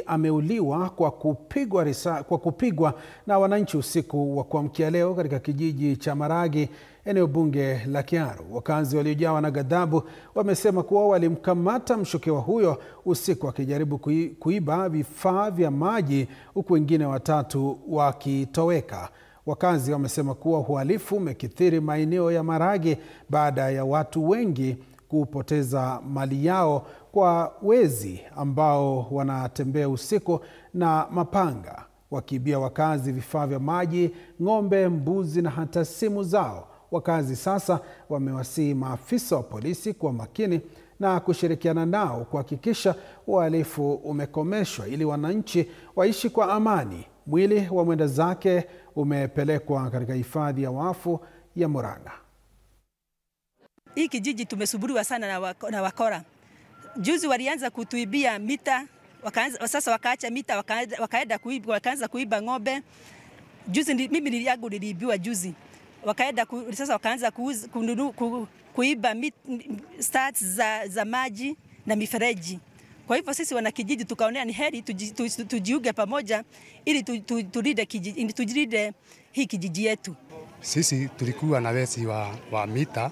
Ameuliwa kwa kupigwa na wananchi usiku wa kuamkia leo katika kijiji cha Maragi, eneo bunge la Kiaru. Wakazi waliojawa na ghadhabu wamesema kuwa walimkamata mshukiwa huyo usiku akijaribu kuiba vifaa vya maji, huku wengine watatu wakitoweka. Wakazi wamesema kuwa uhalifu umekithiri maeneo ya Maragi baada ya watu wengi kupoteza mali yao kwa wezi ambao wanatembea usiku na mapanga wakiibia wakazi vifaa vya maji, ng'ombe, mbuzi na hata simu zao. Wakazi sasa wamewasihi maafisa wa polisi kuwa makini na kushirikiana nao kuhakikisha uhalifu umekomeshwa ili wananchi waishi kwa amani. Mwili wa mwenda zake umepelekwa katika hifadhi ya wafu ya Murang'a. Hii kijiji tumesumbuliwa sana na wakora. Juzi walianza kutuibia mita, sasa wakaacha mita, wakaanza kuiba ng'ombe. Juzi mimi niliibiwa juzi. Sasa wakaanza kuiba stats za maji na mifereji. Kwa hivyo sisi wanakijiji tukaonea ni heri tujiunge pamoja ili tujilinde hii kijiji yetu. Sisi tulikuwa na wezi wa mita.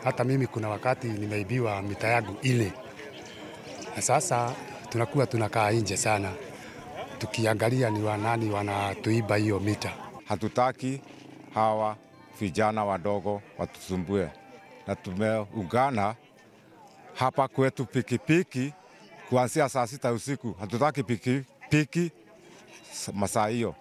Hata mimi kuna wakati nimeibiwa mita yangu ile. Na sasa tunakaa nje sana tukiangalia ni wanani wanatuiba hiyo mita. Hatutaki hawa vijana wadogo watusumbue, na tumeungana hapa kwetu pikipiki kuanzia saa 6 usiku. Hatutaki pikipiki masaa hiyo.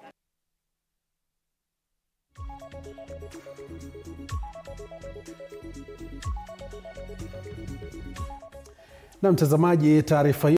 Na mtazamaji, taarifa